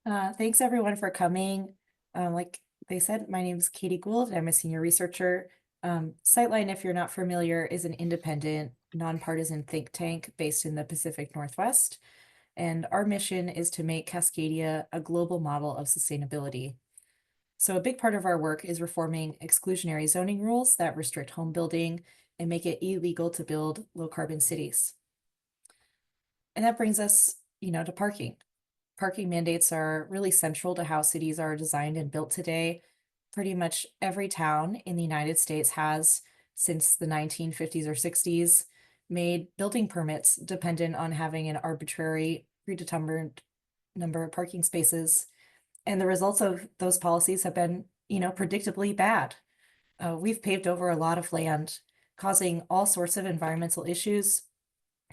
Thanks everyone for coming. Like they said, my name is Catie Gould. I'm a senior researcher. Sightline, if you're not familiar, is an independent, nonpartisan think tank based in the Pacific Northwest. And our mission is to make Cascadia a global model of sustainability. So a big part of our work is reforming exclusionary zoning rules that restrict home building and make it illegal to build low carbon cities. And that brings us, to parking. Parking mandates are really central to how cities are designed and built today. Pretty much every town in the United States has, since the 1950s or 60s, made building permits dependent on having an arbitrary, predetermined number of parking spaces. And the results of those policies have been, predictably bad. We've paved over a lot of land, causing all sorts of environmental issues.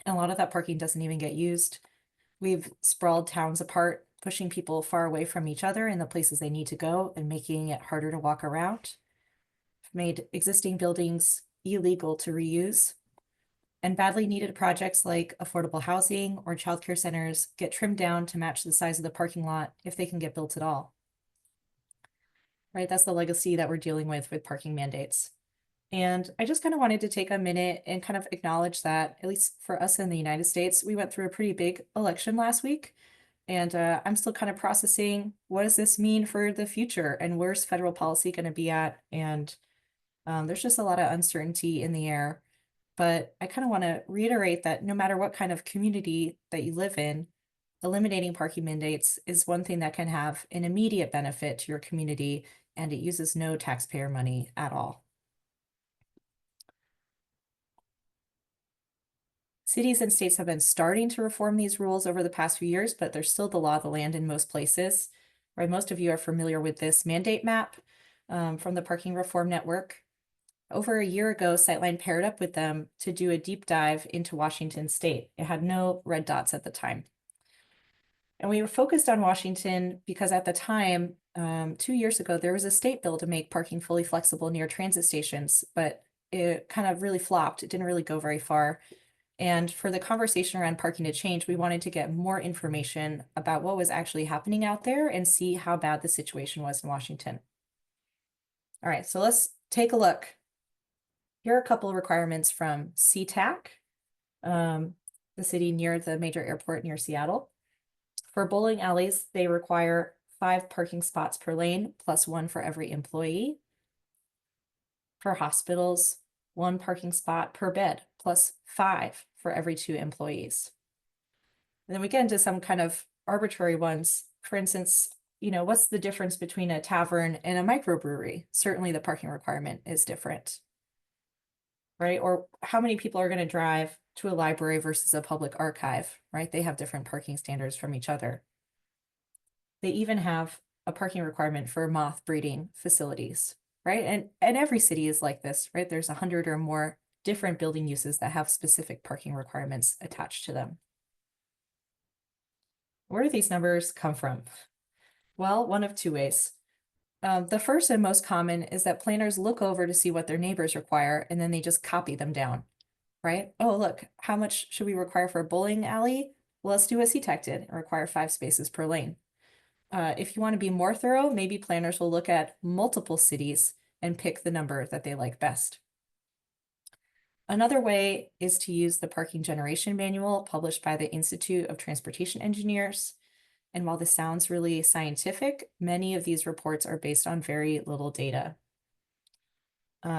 And a lot of that parking doesn't even get used. We've sprawled towns apart, pushing people far away from each other in the places they need to go and making it harder to walk around. We've made existing buildings illegal to reuse, and badly needed projects like affordable housing or childcare centers get trimmed down to match the size of the parking lot if they can get built at all. Right? That's the legacy that we're dealing with parking mandates. And I just kind of wanted to take a minute and kind of acknowledge that, at least for us in the United States, we went through a pretty big election last week. And I'm still kind of processing, what does this mean for the future and where's federal policy going to be at? And there's just a lot of uncertainty in the air. But I kind of want to reiterate that no matter what kind of community that you live in, eliminating parking mandates is one thing that can have an immediate benefit to your community, and it uses no taxpayer money at all. Cities and states have been starting to reform these rules over the past few years, but there's still the law of the land in most places. Right? Most of you are familiar with this mandate map from the Parking Reform Network. Over a year ago, Sightline paired up with them to do a deep dive into Washington state. It had no red dots at the time. And we were focused on Washington because at the time, 2 years ago, there was a state bill to make parking fully flexible near transit stations, but it kind of really flopped. It didn't really go very far. And for the conversation around parking to change, we wanted to get more information about what was actually happening out there and see how bad the situation was in Washington. All right, so let's take a look. Here are a couple of requirements from SeaTac, the city near the major airport near Seattle. For bowling alleys, they require 5 parking spots per lane, plus 1 for every employee. For hospitals, 1 parking spot per bed, plus 5 for every 2 employees. And then we get into some kind of arbitrary ones. For instance, what's the difference between a tavern and a microbrewery? Certainly the parking requirement is different, right? Or how many people are going to drive to a library versus a public archive, right? They have different parking standards from each other. They even have a parking requirement for moth breeding facilities, right? And every city is like this, right? There's 100 or more different building uses that have specific parking requirements attached to them. Where do these numbers come from? Well, one of 2 ways. The first and most common is that planners look over to see what their neighbors require, and then they just copy them down, right? Oh, look, how much should we require for a bowling alley? Well, let's do what SeaTac did and require 5 spaces per lane. If you want to be more thorough, maybe planners will look at multiple cities and pick the number that they like best. Another way is to use the parking generation manual published by the Institute of Transportation Engineers. And while this sounds really scientific, many of these reports are based on very little data.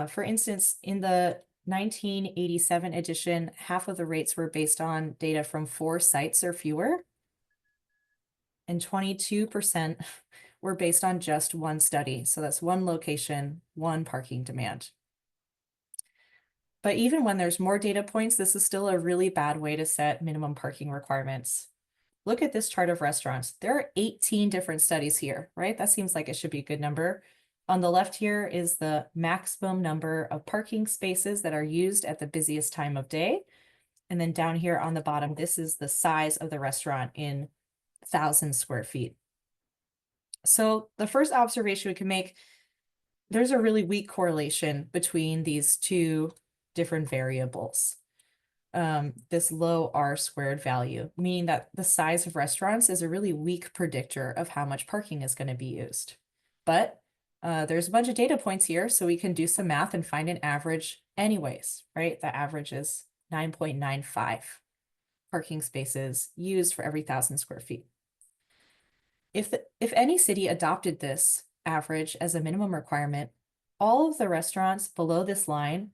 For instance, in the 1987 edition, half of the rates were based on data from 4 sites or fewer, and 22% were based on just 1 study. So that's 1 location, 1 parking demand. But even when there's more data points, this is still a really bad way to set minimum parking requirements. Look at this chart of restaurants. There are 18 different studies here, right? That seems like it should be a good number. On the left here is the maximum number of parking spaces that are used at the busiest time of day. And then down here on the bottom, this is the size of the restaurant in 1,000 square feet. So the first observation we can make, there's a really weak correlation between these 2 different variables. this low R squared value, meaning that the size of restaurants is a really weak predictor of how much parking is going to be used. But there's a bunch of data points here, so we can do some math and find an average anyways, right? The average is 9.95 parking spaces used for every 1,000 square feet. If any city adopted this average as a minimum requirement, all of the restaurants below this line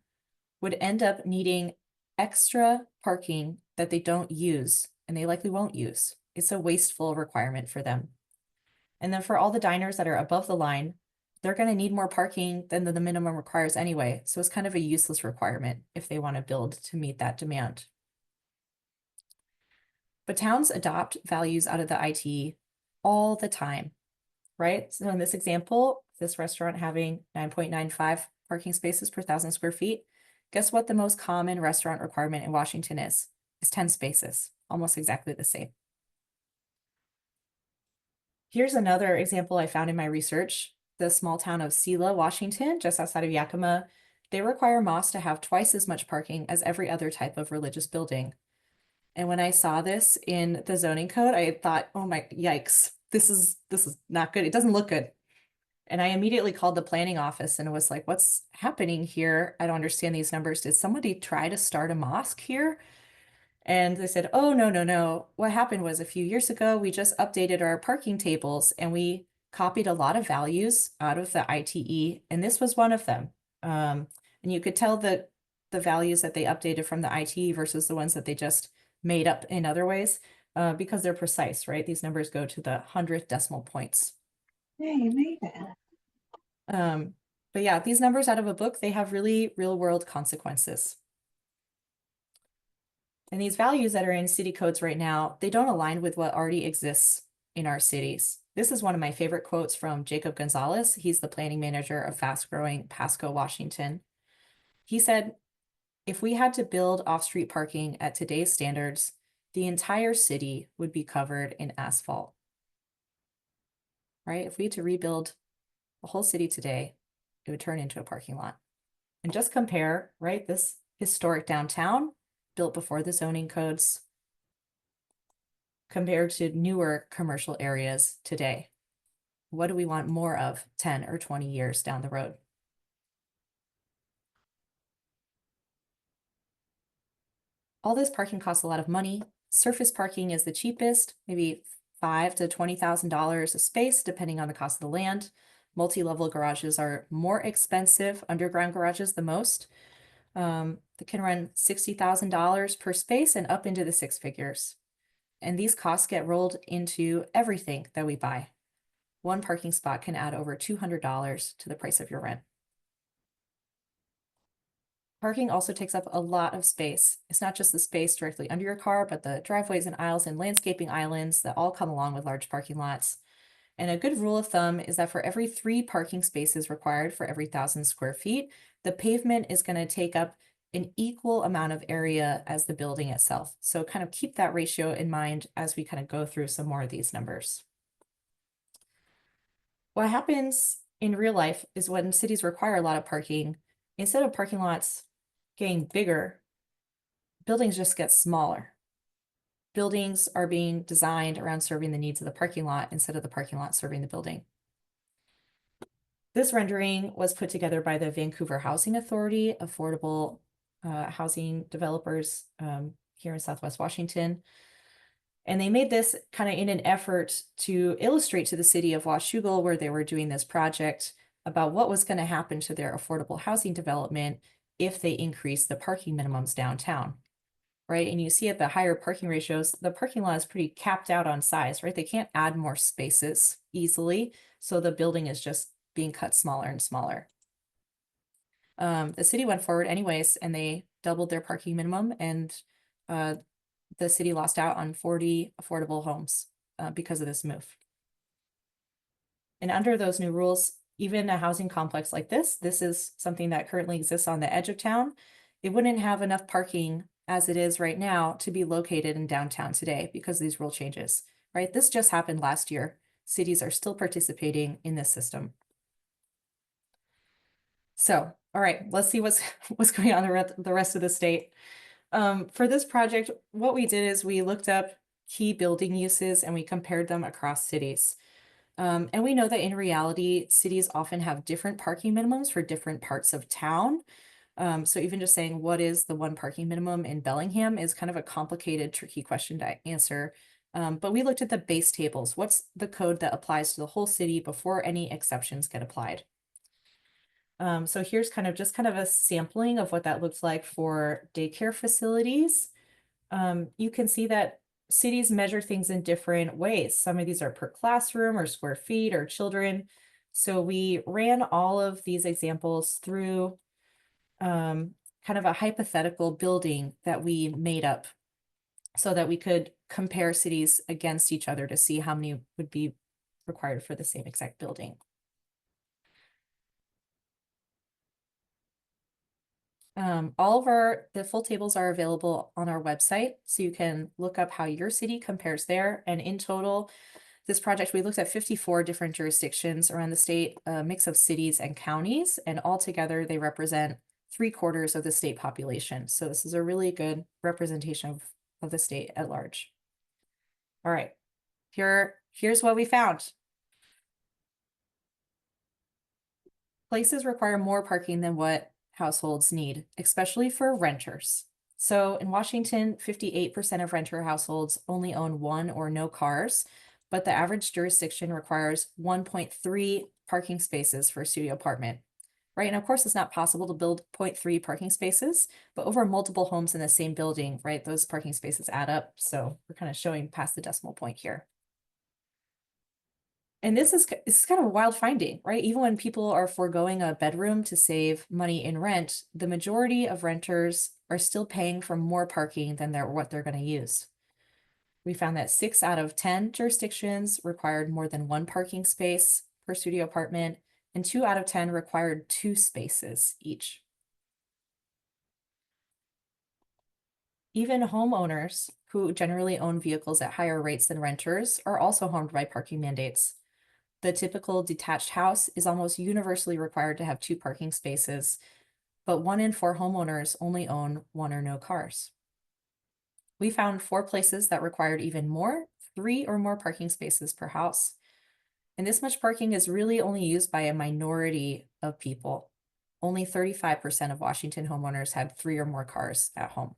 would end up needing extra parking that they don't use, and they likely won't use. It's a wasteful requirement for them. And then for all the diners that are above the line, they're going to need more parking than the minimum requires anyway. So it's kind of a useless requirement if they want to build to meet that demand. But towns adopt values out of the IT all the time, right? So in this example, this restaurant having 9.95 parking spaces per 1,000 square feet, guess what the most common restaurant requirement in Washington is? It's 10 spaces, almost exactly the same. Here's another example I found in my research. The small town of Selah, Washington, just outside of Yakima, they require mosques to have twice as much parking as every other type of religious building. And when I saw this in the zoning code, I thought, oh my, yikes, this is not good. It doesn't look good. And I immediately called the planning office and was like, what's happening here? I don't understand these numbers. Did somebody try to start a mosque here? And they said, oh, no, no, no. What happened was a few years ago, we just updated our parking tables and we copied a lot of values out of the ITE, and this was one of them. And you could tell the values that they updated from the ITE versus the ones that they just made up in other ways, because they're precise, right? These numbers go to the 100th decimal points. Yeah, you made that. But yeah, these numbers out of a book, they have really real world consequences. And these values that are in city codes right now, they don't align with what already exists in our cities. This is one of my favorite quotes from Jacob Gonzalez. He's the planning manager of fast-growing Pasco, Washington. He said, if we had to build off-street parking at today's standards, the entire city would be covered in asphalt. Right? If we had to rebuild the whole city today, it would turn into a parking lot. And just compare, right, this historic downtown built before the zoning codes compared to newer commercial areas today. What do we want more of 10 or 20 years down the road? All this parking costs a lot of money. Surface parking is the cheapest, maybe $5,000 to $20,000 a space, depending on the cost of the land. Multi-level garages are more expensive, underground garages the most. They can run $60,000 per space and up into the six figures. And these costs get rolled into everything that we buy. One parking spot can add over $200 to the price of your rent. Parking also takes up a lot of space. It's not just the space directly under your car, but the driveways and aisles and landscaping islands that all come along with large parking lots. And a good rule of thumb is that for every 3 parking spaces required for every 1,000 square feet, the pavement is going to take up an equal amount of area as the building itself. So kind of keep that ratio in mind as we kind of go through some more of these numbers. What happens in real life is when cities require a lot of parking, instead of parking lots getting bigger, buildings just get smaller. Buildings are being designed around serving the needs of the parking lot instead of the parking lot serving the building. This rendering was put together by the Vancouver Housing Authority, affordable housing developers here in Southwest Washington. And they made this kind of in an effort to illustrate to the city of Washougal, where they were doing this project, about what was going to happen to their affordable housing development if they increased the parking minimums downtown, right? And you see at the higher parking ratios, the parking lot is pretty capped out on size, right? They can't add more spaces easily. So the building is just being cut smaller and smaller. The city went forward anyways, and they doubled their parking minimum, and the city lost out on 40 affordable homes because of this move. And under those new rules, even a housing complex like this is something that currently exists on the edge of town. It wouldn't have enough parking as it is right now to be located in downtown today because of these rule changes, right? This just happened last year. Cities are still participating in this system. So, all right, let's see what's going on the rest of the state. For this project, what we did is we looked up key building uses and we compared them across cities. And we know that in reality, cities often have different parking minimums for different parts of town. So even just saying what is the one parking minimum in Bellingham is kind of a complicated, tricky question to answer. But we looked at the base tables. What's the code that applies to the whole city before any exceptions get applied? So here's kind of a sampling of what that looks like for daycare facilities. You can see that cities measure things in different ways. Some of these are per classroom or square feet or children. So we ran all of these examples through kind of a hypothetical building that we made up so that we could compare cities against each other to see how many would be required for the same exact building. All of the full tables are available on our website, so you can look up how your city compares there. And in total, this project, we looked at 54 different jurisdictions around the state, a mix of cities and counties, and altogether they represent 3/4 of the state population. So this is a really good representation of the state at large. All right, here's what we found. Places require more parking than what households need, especially for renters. So in Washington, 58% of renter households only own one or no cars, but the average jurisdiction requires 1.3 parking spaces for a studio apartment, right? And of course, it's not possible to build 0.3 parking spaces, but over multiple homes in the same building, right? Those parking spaces add up. So we're kind of showing past the decimal point here. And this is kind of a wild finding, right? Even when people are foregoing a bedroom to save money in rent, the majority of renters are still paying for more parking than what they're going to use. We found that 6 out of 10 jurisdictions required more than one parking space per studio apartment, and 2 out of 10 required 2 spaces each. Even homeowners who generally own vehicles at higher rates than renters are also harmed by parking mandates. The typical detached house is almost universally required to have 2 parking spaces, but 1 in 4 homeowners only own 1 or no cars. We found 4 places that required even more, 3 or more parking spaces per house. And this much parking is really only used by a minority of people. Only 35% of Washington homeowners had 3 or more cars at home.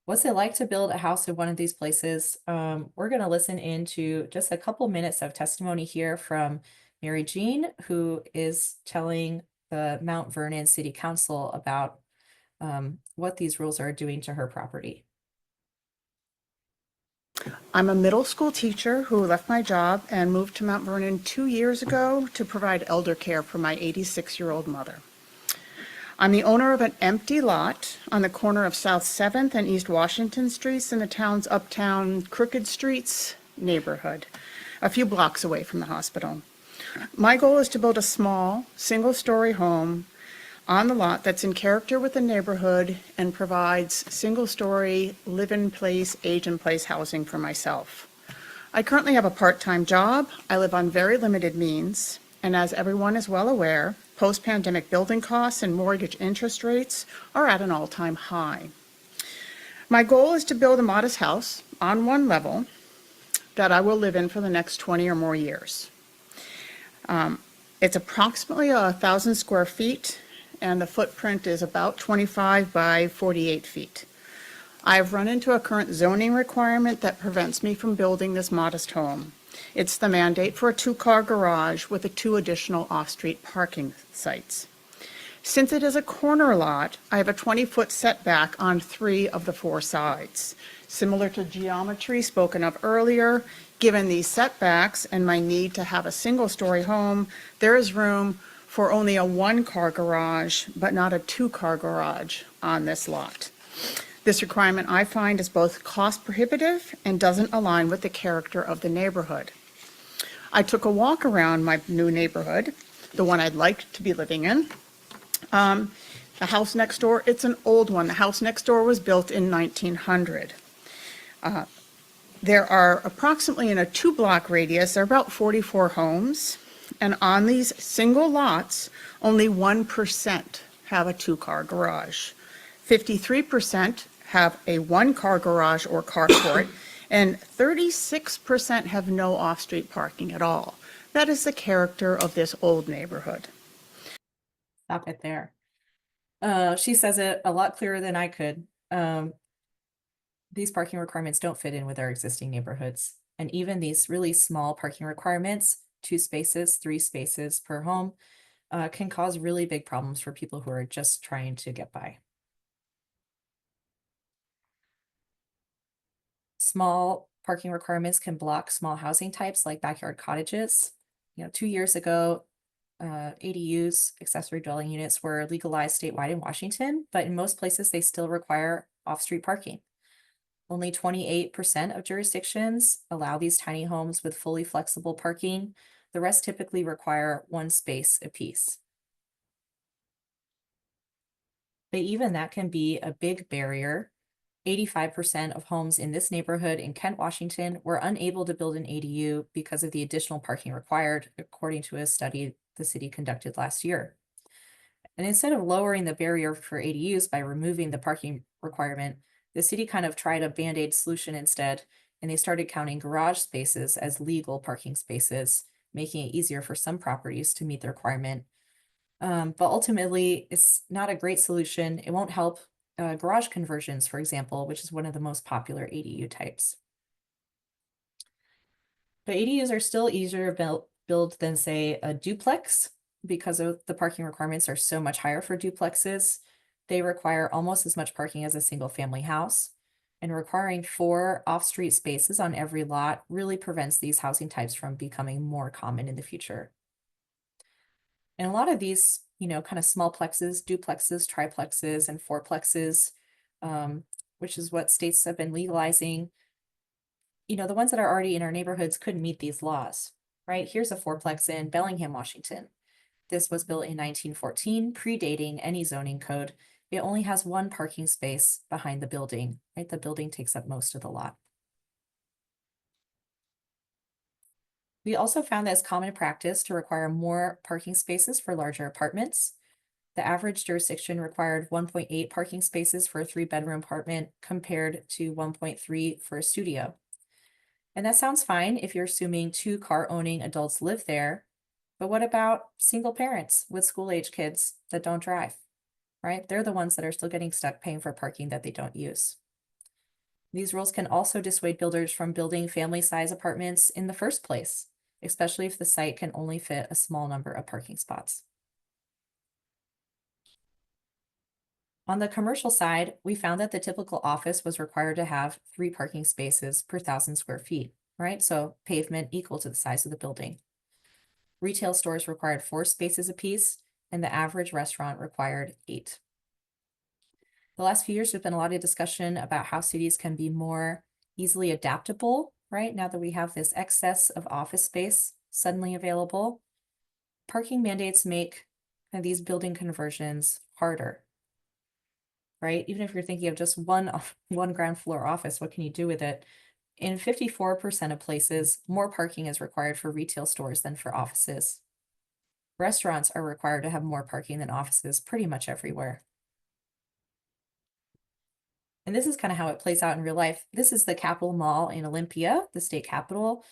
What's it like to build a house in one of these places? We're going to listen into just a couple minutes of testimony here from Mary Jean, who is telling the Mount Vernon City Council about what these rules are doing to her property. I'm a middle school teacher who left my job and moved to Mount Vernon 2 years ago to provide elder care for my 86-year-old mother. I'm the owner of an empty lot on the corner of South 7th and East Washington Streets in the town's uptown Crooked Streets neighborhood, a few blocks away from the hospital. My goal is to build a small, single-story home on the lot that's in character with the neighborhood and provides single-story, live-in-place, age-in-place housing for myself. I currently have a part-time job. I live on very limited means, and as everyone is well aware, post-pandemic building costs and mortgage interest rates are at an all-time high. My goal is to build a modest house on one level that I will live in for the next 20 or more years. It's approximately 1,000 square feet, and the footprint is about 25 by 48 feet. I've run into a current zoning requirement that prevents me from building this modest home. It's the mandate for a 2-car garage with 2 additional off-street parking sites. Since it is a corner lot, I have a 20-foot setback on 3 of the 4 sides. Similar to geometry spoken of earlier, given these setbacks and my need to have a single-story home, there is room for only a 1-car garage, but not a 2-car garage on this lot. This requirement I find is both cost prohibitive and doesn't align with the character of the neighborhood. I took a walk around my new neighborhood, the one I'd like to be living in. The house next door, it's an old one. The house next door was built in 1900. There are approximately in a 2-block radius, there are about 44 homes. And on these single lots, only 1% have a 2-car garage. 53% have a one-car garage or carport, and 36% have no off-street parking at all. That is the character of this old neighborhood. Stop it there. She says it a lot clearer than I could. These parking requirements don't fit in with our existing neighborhoods. And even these really small parking requirements, 2 spaces, 3 spaces per home, can cause really big problems for people who are just trying to get by. Small parking requirements can block small housing types like backyard cottages. 2 years ago, ADUs, accessory dwelling units, were legalized statewide in Washington, but in most places they still require off-street parking. Only 28% of jurisdictions allow these tiny homes with fully flexible parking. The rest typically require 1 space apiece. But even that can be a big barrier. 85% of homes in this neighborhood in Kent, Washington were unable to build an ADU because of the additional parking required, according to a study the city conducted last year. And instead of lowering the barrier for ADUs by removing the parking requirement, the city kind of tried a Band-Aid solution instead, and they started counting garage spaces as legal parking spaces, making it easier for some properties to meet the requirement. But ultimately, it's not a great solution. It won't help garage conversions, for example, which is one of the most popular ADU types. But ADUs are still easier to build than, say, a duplex, because of the parking requirements are so much higher for duplexes. They require almost as much parking as a single family house, and requiring 4 off-street spaces on every lot really prevents these housing types from becoming more common in the future. And a lot of these, kind of small plexes, duplexes, triplexes, and fourplexes, which is what states have been legalizing, the ones that are already in our neighborhoods couldn't meet these laws, right? Here's a fourplex in Bellingham, Washington. This was built in 1914, predating any zoning code. It only has 1 parking space behind the building, right? The building takes up most of the lot. We also found that it's common practice to require more parking spaces for larger apartments. The average jurisdiction required 1.8 parking spaces for a 3-bedroom apartment compared to 1.3 for a studio. And that sounds fine if you're assuming 2 car-owning adults live there. But what about single parents with school-age kids that don't drive, right? They're the ones that are still getting stuck paying for parking that they don't use. These rules can also dissuade builders from building family-size apartments in the first place, especially if the site can only fit a small number of parking spots. On the commercial side, we found that the typical office was required to have 3 parking spaces per 1,000 square feet, right? So pavement equal to the size of the building. Retail stores required 4 spaces apiece, and the average restaurant required 8. The last few years, there's been a lot of discussion about how cities can be more easily adaptable, right? Now that we have this excess of office space suddenly available, parking mandates make these building conversions harder, right? Even if you're thinking of just one ground floor office, what can you do with it? In 54% of places, more parking is required for retail stores than for offices. Restaurants are required to have more parking than offices pretty much everywhere. And this is kind of how it plays out in real life. This is the Capitol Mall in Olympia, the state capitol.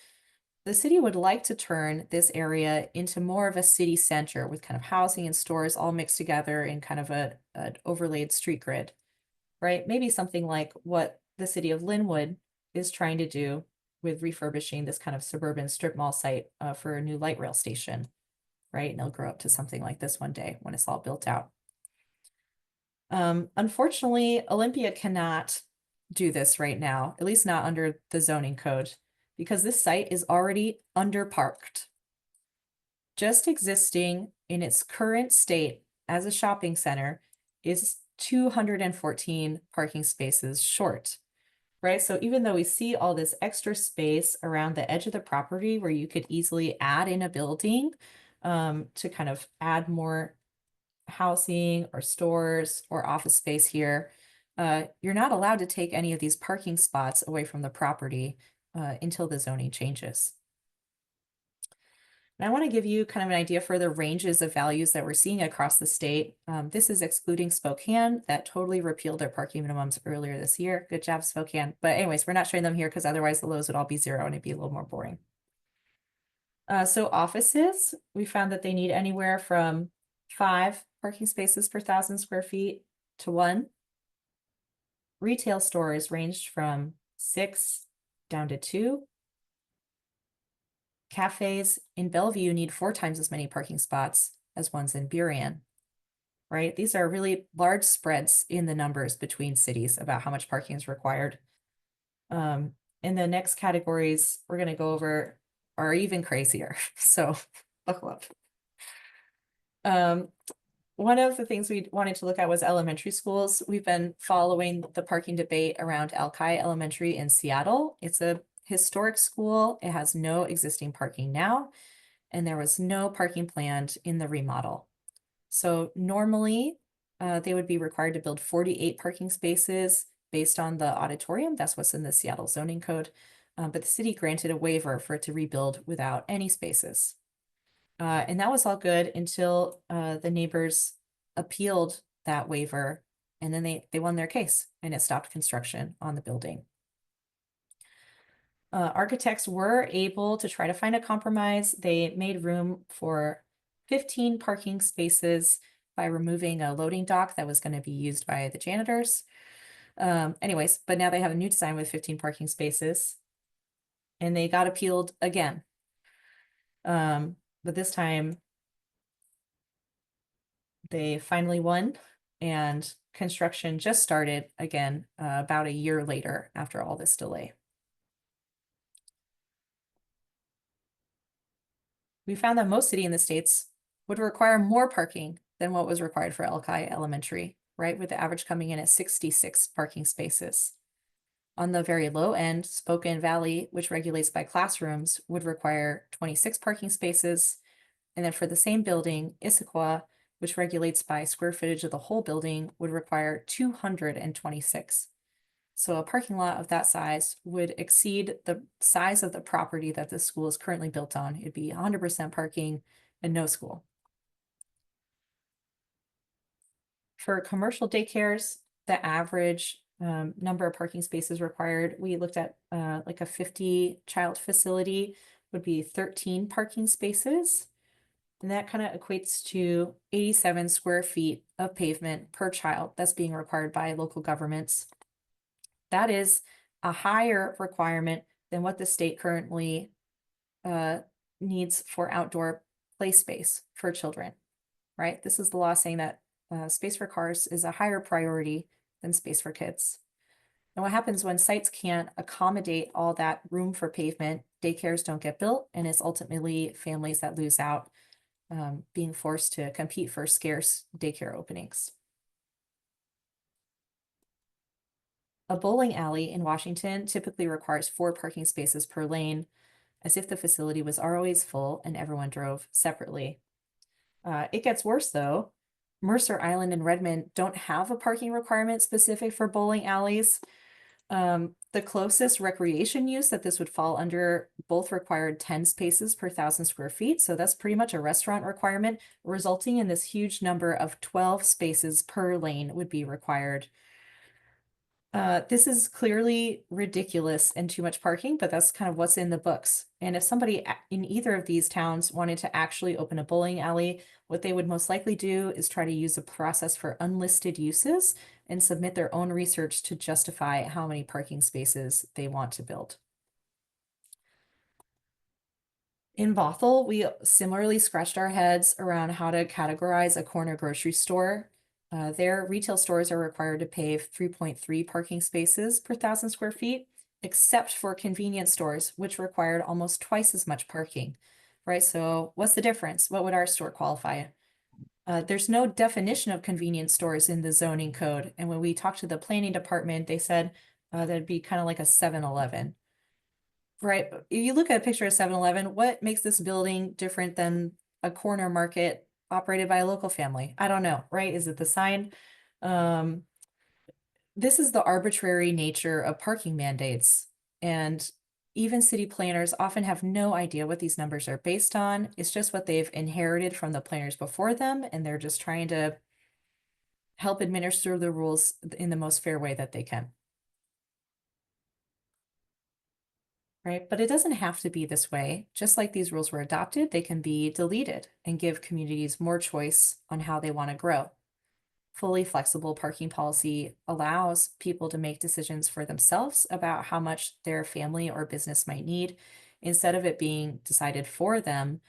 The city would like to turn this area into more of a city center with kind of housing and stores all mixed together in kind of an overlaid street grid, right? Maybe something like what the city of Linwood is trying to do with refurbishing this kind of suburban strip mall site for a new light rail station, right? And it'll grow up to something like this one day when it's all built out. Unfortunately, Olympia cannot do this right now, at least not under the zoning code, because this site is already underparked. Just existing in its current state as a shopping center is 214 parking spaces short, right? So even though we see all this extra space around the edge of the property where you could easily add in a building to kind of add more housing or stores or office space here, you're not allowed to take any of these parking spots away from the property until the zoning changes. And I want to give you kind of an idea for the ranges of values that we're seeing across the state. This is excluding Spokane that totally repealed their parking minimums earlier this year. Good job, Spokane. But anyways, we're not showing them here because otherwise the lows would all be 0 and it'd be a little more boring. So offices, we found that they need anywhere from 5 parking spaces per 1,000 square feet to 1. Retail stores ranged from 6 down to 2. Cafes in Bellevue need 4 times as many parking spots as ones in Burien, right? These are really large spreads in the numbers between cities about how much parking is required. In the next categories we're going to go over are even crazier. So buckle up. One of the things we wanted to look at was elementary schools. We've been following the parking debate around Alki Elementary in Seattle. It's a historic school. It has no existing parking now, and there was no parking planned in the remodel. So normally they would be required to build 48 parking spaces based on the auditorium. That's what's in the Seattle zoning code. But the city granted a waiver for it to rebuild without any spaces. And that was all good until the neighbors appealed that waiver, and then they won their case and it stopped construction on the building. Architects were able to try to find a compromise. They made room for 15 parking spaces by removing a loading dock that was going to be used by the janitors. Anyways, but now they have a new design with 15 parking spaces, and they got appealed again. But this time they finally won, and construction just started again about a year later after all this delay. We found that most cities in the states would require more parking than what was required for Alki Elementary, right? With the average coming in at 66 parking spaces. On the very low end, Spokane Valley, which regulates by classrooms, would require 26 parking spaces. And then for the same building, Issaquah, which regulates by square footage of the whole building, would require 226. So a parking lot of that size would exceed the size of the property that the school is currently built on. It'd be 100% parking and no school. For commercial daycares, the average number of parking spaces required, we looked at like a 50-child facility would be 13 parking spaces. And that kind of equates to 87 square feet of pavement per child that's being required by local governments. That is a higher requirement than what the state currently needs for outdoor play space for children, right? This is the law saying that space for cars is a higher priority than space for kids. And what happens when sites can't accommodate all that room for pavement, daycares don't get built, and it's ultimately families that lose out, being forced to compete for scarce daycare openings. A bowling alley in Washington typically requires 4 parking spaces per lane, as if the facility was always full and everyone drove separately. It gets worse though. Mercer Island and Redmond don't have a parking requirement specific for bowling alleys. The closest recreation use that this would fall under both required 10 spaces per 1,000 square feet. So that's pretty much a restaurant requirement, resulting in this huge number of 12 spaces per lane would be required. This is clearly ridiculous and too much parking, but that's kind of what's in the books. And if somebody in either of these towns wanted to actually open a bowling alley, what they would most likely do is try to use a process for unlisted uses and submit their own research to justify how many parking spaces they want to build. In Bothell, we similarly scratched our heads around how to categorize a corner grocery store. Their retail stores are required to pave 3.3 parking spaces per 1,000 square feet, except for convenience stores, which required almost twice as much parking, right? So what's the difference? What would our store qualify? There's no definition of convenience stores in the zoning code. And when we talked to the planning department, they said that'd be kind of like a 7-Eleven. Right. If you look at a picture of 7-Eleven, what makes this building different than a corner market operated by a local family? I don't know, right? Is it the sign? This is the arbitrary nature of parking mandates. And even city planners often have no idea what these numbers are based on. It's just what they've inherited from the planners before them, and they're just trying to help administer the rules in the most fair way that they can. Right? But it doesn't have to be this way. Just like these rules were adopted, they can be deleted and give communities more choice on how they want to grow. Fully flexible parking policy allows people to make decisions for themselves about how much their family or business might need, instead of it being decided for them,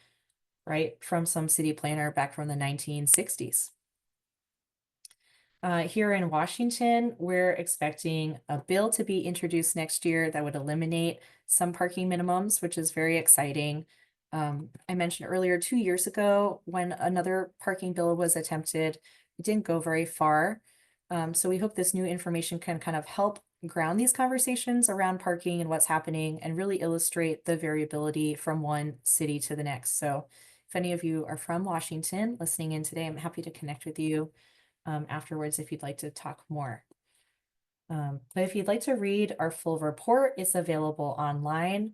right, from some city planner back from the 1960s. Here in Washington, we're expecting a bill to be introduced next year that would eliminate some parking minimums, which is very exciting. I mentioned earlier, 2 years ago, when another parking bill was attempted, it didn't go very far. So we hope this new information can kind of help ground these conversations around parking and what's happening, and really illustrate the variability from one city to the next. So if any of you are from Washington listening in today, I'm happy to connect with you afterwards if you'd like to talk more. But if you'd like to read our full report, it's available online.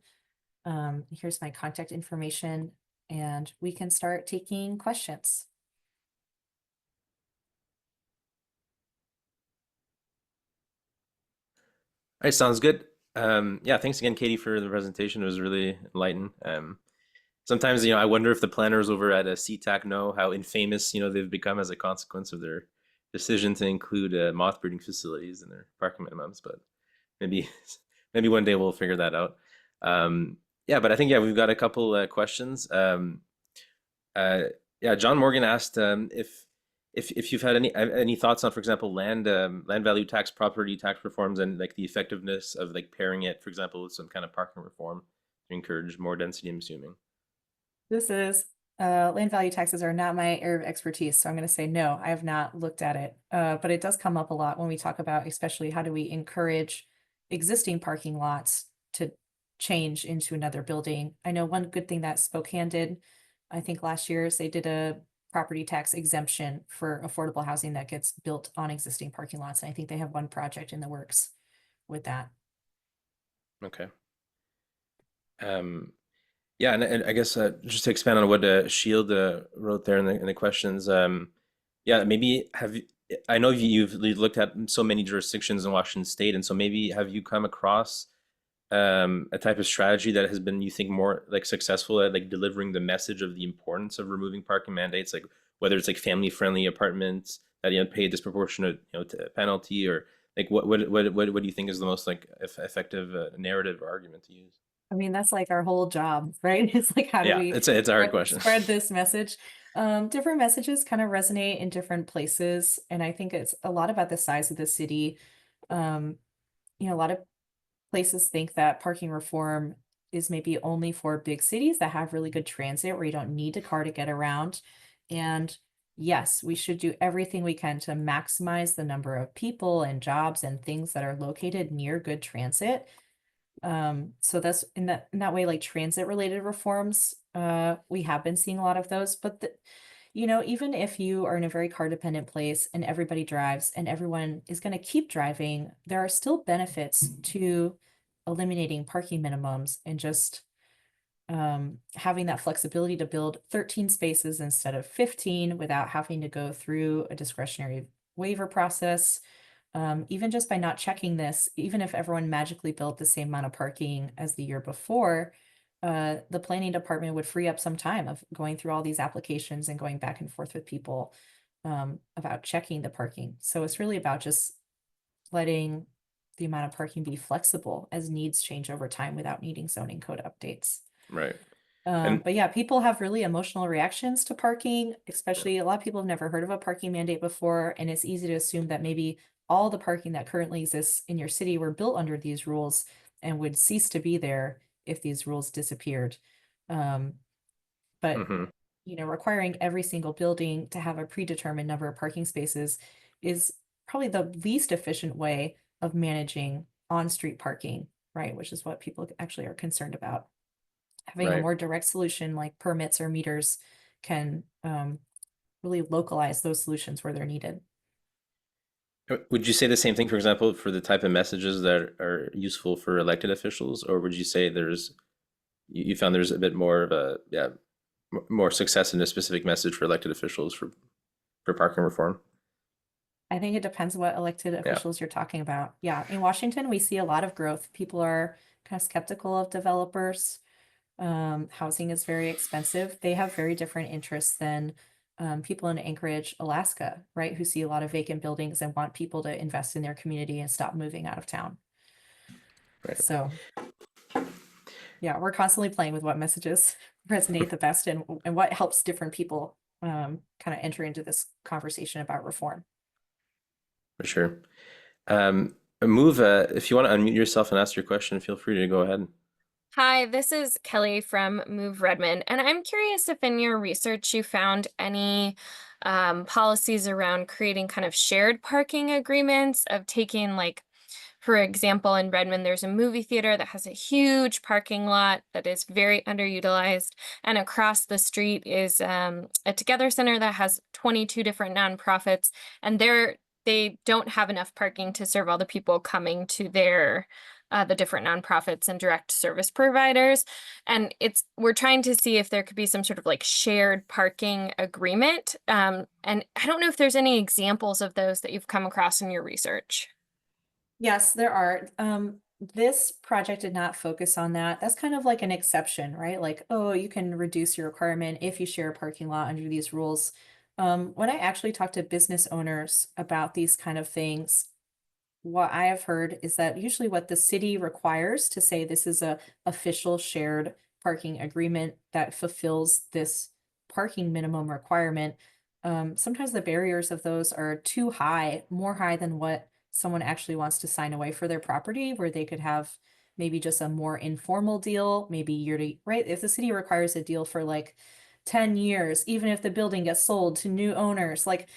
Here's my contact information, and we can start taking questions. All right, sounds good. Yeah, thanks again, Katie, for the presentation. It was really enlightening. Sometimes, I wonder if the planners over at CTAC know how infamous, they've become as a consequence of their decision to include moth breeding facilities in their parking minimums. But maybe, maybe one day we'll figure that out. Yeah, but I think we've got a couple questions. Yeah, John Morgan asked if you've had any thoughts on, for example, land value tax, property tax reforms, and like the effectiveness of like pairing it, for example, with some kind of parking reform to encourage more density, I'm assuming. This is land value taxes are not my area of expertise, so I'm going to say no, I have not looked at it. But it does come up a lot when we talk about, especially, how do we encourage existing parking lots to change into another building. I know one good thing that Spokane did, I think last year, is they did a property tax exemption for affordable housing that gets built on existing parking lots. And I think they have one project in the works with that. Okay. Yeah, and I guess just to expand on what Shield wrote there in the questions, yeah, maybe I know you've looked at so many jurisdictions in Washington State, and so maybe have you come across a type of strategy that has been, you think, more like successful at like delivering the message of the importance of removing parking mandates, like whether it's like family-friendly apartments that pay a disproportionate penalty, or like what do you think is the most like effective narrative or argument to use? I mean, that's like our whole job, right? It's like, how do Yeah, we it's a hard question. spread this message? Different messages kind of resonate in different places. And I think it's a lot about the size of the city. A lot of places think that parking reform is maybe only for big cities that have really good transit, where you don't need a car to get around. And yes, we should do everything we can to maximize the number of people and jobs and things that are located near good transit. So that's in that way, like transit related reforms, we have been seeing a lot of those. But even if you are in a very car dependent place and everybody drives and everyone is going to keep driving, there are still benefits to eliminating parking minimums and just having that flexibility to build 13 spaces instead of 15 without having to go through a discretionary waiver process. Even just by not checking this, even if everyone magically built the same amount of parking as the year before, the planning department would free up some time of going through all these applications and going back and forth with people about checking the parking. So it's really about just letting the amount of parking be flexible as needs change over time without needing zoning code updates. Right. But yeah, people have really emotional reactions to parking, especially a lot of people have never heard of a parking mandate before. And it's easy to assume that maybe all the parking that currently exists in your city were built under these rules and would cease to be there if these rules disappeared. But requiring every single building to have a predetermined number of parking spaces is probably the least efficient way of managing on-street parking, right? Which is what people actually are concerned about. Having a more direct solution like permits or meters can really localize those solutions where they're needed. Would you say the same thing, for example, for the type of messages that are useful for elected officials, or would you say you found there's a bit more of a more success in a specific message for elected officials for parking reform? I think it depends what elected Yeah. officials you're talking about. Yeah, in Washington, we see a lot of growth. People are kind of skeptical of developers. Housing is very expensive. They have very different interests than people in Anchorage, Alaska, right? Who see a lot of vacant buildings and want people to invest in their community and stop moving out of town. Right. So, yeah, we're constantly playing with what messages resonate the best and what helps different people kind of enter into this conversation about reform. For sure. Move, if you want to unmute yourself and ask your question, feel free to go ahead. Hi, this is Kelly from Move Redmond, and I'm curious if in your research you found any policies around creating kind of shared parking agreements of taking like, for example, in Redmond, there's a movie theater that has a huge parking lot that is very underutilized, and across the street is a Together Center that has 22 different nonprofits, and they don't have enough parking to serve all the people coming to their the different nonprofits and direct service providers. And we're trying to see if there could be some sort of like shared parking agreement. And I don't know if there's any examples of those that you've come across in your research. Yes, there are. This project did not focus on that. That's kind of like an exception, right? Like, oh, you can reduce your requirement if you share a parking lot under these rules. When I actually talk to business owners about these kind of things, what I have heard is that usually what the city requires to say this is a official shared parking agreement that fulfills this parking minimum requirement. Sometimes the barriers of those are too high, more high than what someone actually wants to sign away for their property, where they could have maybe just a more informal deal, maybe year to, right? If the city requires a deal for like 10 years, even if the building gets sold to new owners, like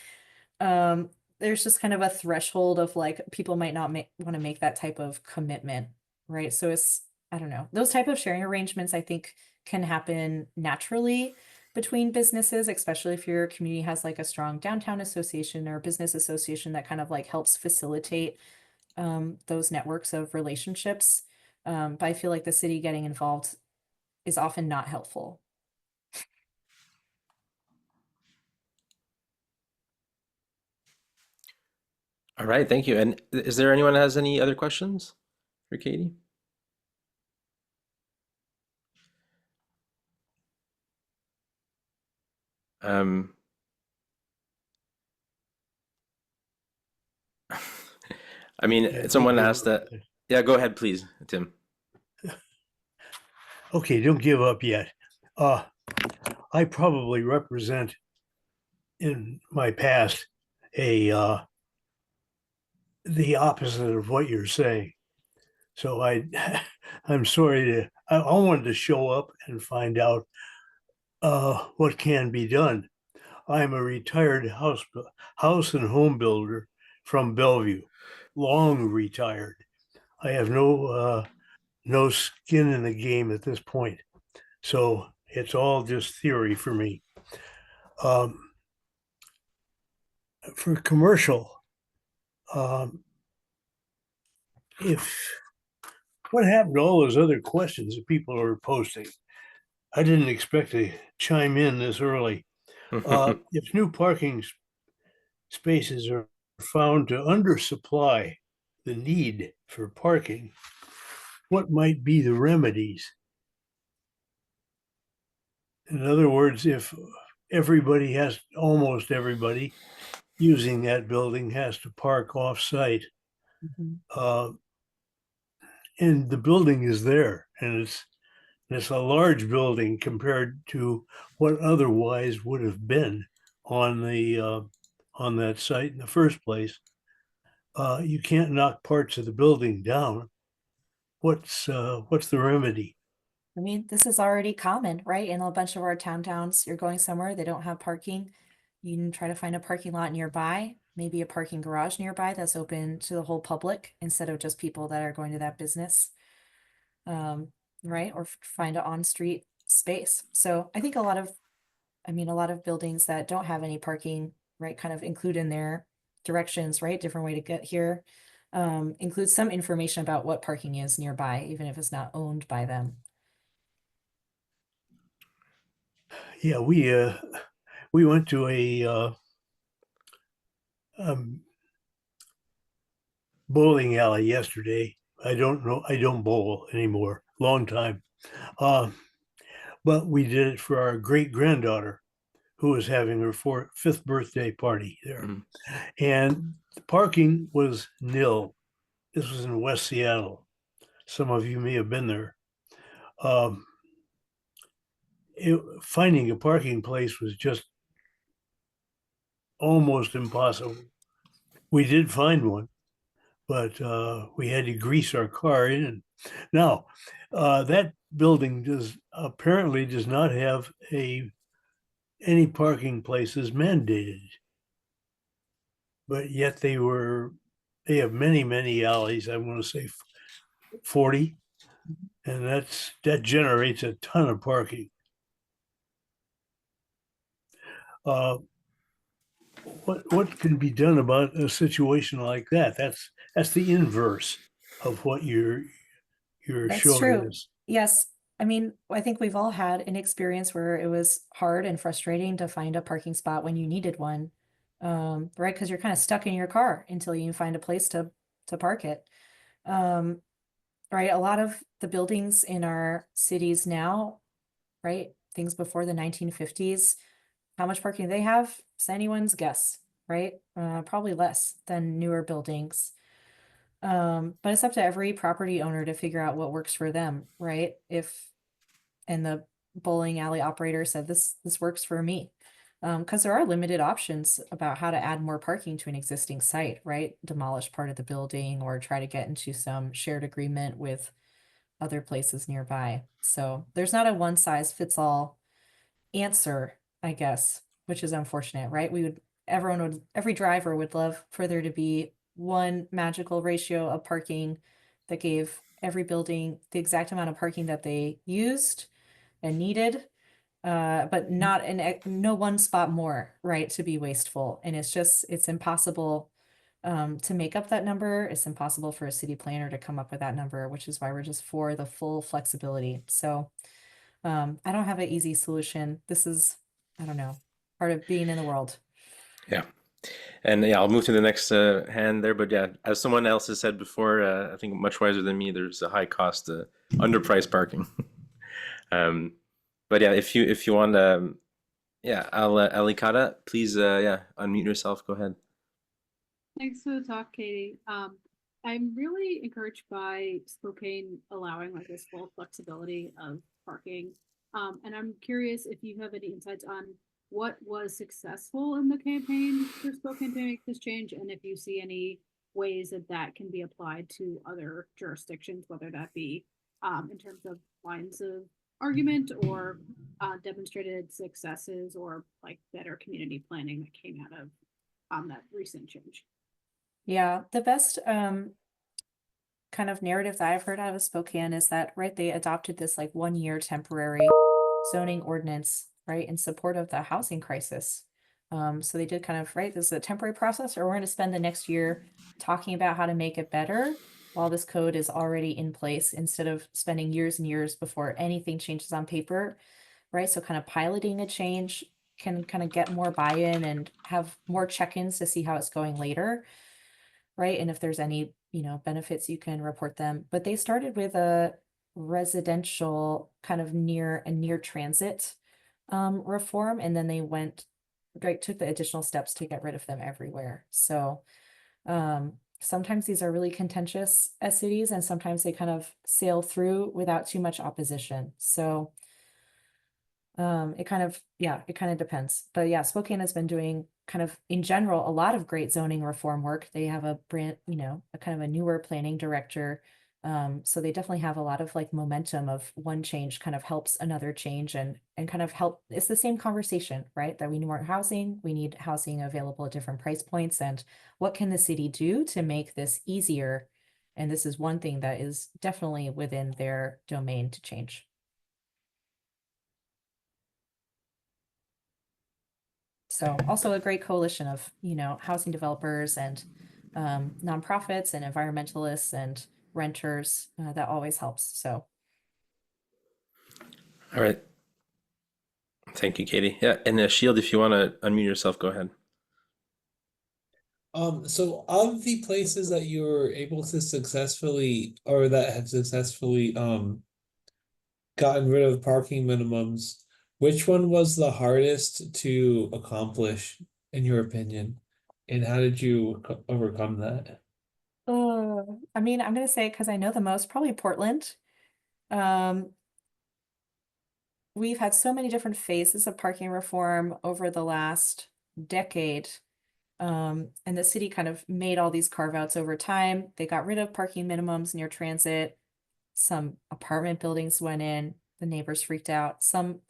um there's just kind of a threshold of like people might not want to make that type of commitment, right? So it's, I don't know, those type of sharing arrangements I think can happen naturally between businesses, especially if your community has like a strong downtown association or business association that kind of like helps facilitate those networks of relationships. But I feel like the city getting involved is often not helpful. All right, thank you. And is there anyone that has any other questions for Catie? Um, I mean, Yeah, someone don't give asked up. that. Yeah, go ahead, please, Tim. Okay, don't give up yet. I probably represent in my past a the opposite of what you're saying. So I'm sorry I wanted to show up and find out what can be done. I'm a retired house and home builder from Bellevue, long retired. I have no skin in the game at this point. So it's all just theory for me. Um, for commercial, um, if what happened to all those other questions that people are posting? I didn't expect to chime in this early. If new parking spaces are found to undersupply the need for parking, what might be the remedies? In other words, if almost everybody using that building has to park off-site, uh, and the building is there, and it's a large building compared to what otherwise would have been on the on that site in the first place. You can't knock parts of the building down. What's the remedy? I mean, this is already common, right? In a bunch of our town towns, you're going somewhere, they don't have parking. You can try to find a parking lot nearby, maybe a parking garage nearby that's open to the whole public instead of just people that are going to that business. Right? Or find an on-street space. So I think a lot of buildings that don't have any parking, right, kind of include in their directions, right? Different way to get here. Includes some information about what parking is nearby, even if it's not owned by them. Yeah, we went to a um, bowling alley yesterday. I don't know. I don't bowl anymore. Long time. Uh, but we did it for our great granddaughter who was having her fifth birthday party there. Mhm. And the parking was nil. This was in West Seattle. Some of you may have been there. Um, finding a parking place was just almost impossible. We did find one, but we had to grease our car in. Now, that building apparently does not have any parking places mandated, but yet they have many alleys. I want to say 40, and that generates a ton of parking. Uh, what can be done about a situation like that? That's the inverse of what you're That's showing true. us. Yes. I mean, I think we've all had an experience where it was hard and frustrating to find a parking spot when you needed one. Right? Because you're kind of stuck in your car until you find a place to park it. Right? A lot of the buildings in our cities now, right? Things before the 1950s, how much parking they have? It's anyone's guess, right? Probably less than newer buildings. But it's up to every property owner to figure out what works for them, right? And the bowling alley operator said this works for me. Because there are limited options about how to add more parking to an existing site, right? Demolish part of the building or try to get into some shared agreement with other places nearby. So there's not a one size fits all answer, I guess, which is unfortunate, right? Every driver would love for there to be one magical ratio of parking that gave every building the exact amount of parking that they used and needed, but not no one spot more, right, to be wasteful. And it's impossible to make up that number. It's impossible for a city planner to come up with that number, which is why we're just for the full flexibility. So I don't have an easy solution. This is, I don't know, part of being in the world. Yeah. And yeah, I'll move to the next hand there. But yeah, as someone else has said before, I think much wiser than me, there's a high cost, underpriced parking. But yeah, if you want, yeah, Alicata, please, yeah, unmute yourself. Go ahead. Thanks for the talk, Katie. I'm really encouraged by Spokane allowing like this full flexibility of parking. And I'm curious if you have any insights on what was successful in the campaign for Spokane to make this change, and if you see any ways that that can be applied to other jurisdictions, whether that be in terms of lines of argument or demonstrated successes or like better community planning that came out of that recent change. Yeah, the best kind of narrative that I've heard out of Spokane is that, right, they adopted this like 1 year temporary zoning ordinance, right, in support of the housing crisis. So they did kind of, right, this is a temporary process, or we're going to spend the next year talking about how to make it better while this code is already in place, instead of spending years and years before anything changes on paper, right? So kind of piloting a change can kind of get more buy-in and have more check-ins to see how it's going later, right? And if there's any, benefits, you can report them. But they started with a residential kind of near transit reform, and then they took the additional steps to get rid of them everywhere. So sometimes these are really contentious at cities, and sometimes they kind of sail through without too much opposition. So it kind of depends. But yeah, Spokane has been doing kind of in general a lot of great zoning reform work. They have a kind of a newer planning director. So they definitely have a lot of like momentum of one change kind of helps another change, and kind of help. It's the same conversation, right? That we need more housing. We need housing available at different price points. And what can the city do to make this easier? And this is one thing that is definitely within their domain to change. So also a great coalition of, housing developers and nonprofits and environmentalists and renters. That always helps. So All right. Thank you, Katie. Yeah, and Shield, if you want to unmute yourself, go ahead. So of the places that you were able to successfully, or that have successfully gotten rid of parking minimums, which one was the hardest to accomplish in your opinion? And how did you overcome that? I mean, I'm gonna say because I know the most, probably Portland. Um, we've had so many different phases of parking reform over the last decade. And the city kind of made all these carve outs over time. They got rid of parking minimums near transit. Some apartment buildings went in, the neighbors freaked out. Some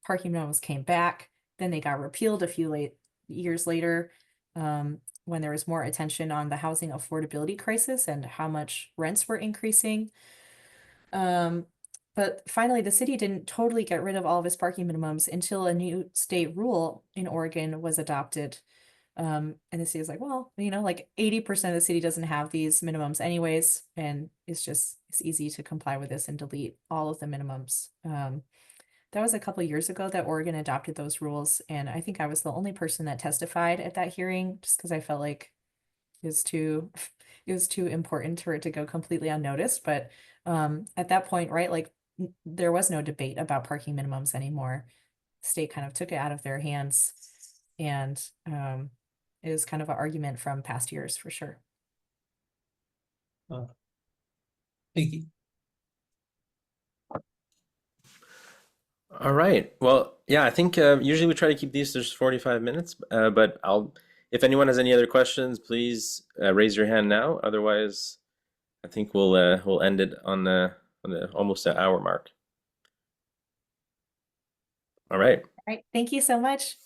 parking minimums came back, then they got repealed a few years later, when there was more attention on the housing affordability crisis and how much rents were increasing. But finally, the city didn't totally get rid of all of its parking minimums until a new state rule in Oregon was adopted. And the city was like, well, like 80% of the city doesn't have these minimums anyways, and it's easy to comply with this and delete all of the minimums. That was a couple years ago that Oregon adopted those rules, and I think I was the only person that testified at that hearing just because I felt like it was too it was too important for it to go completely unnoticed. But at that point, right, like there was no debate about parking minimums anymore. The state kind of took it out of their hands, and it was kind of an argument from past years for sure. Thank you. All right. Well, yeah, I think usually we try to keep these to just 45 minutes, but if anyone has any other questions, please raise your hand now. Otherwise, I think we'll end it on the almost an hour mark. All right. All right. Thank you so much.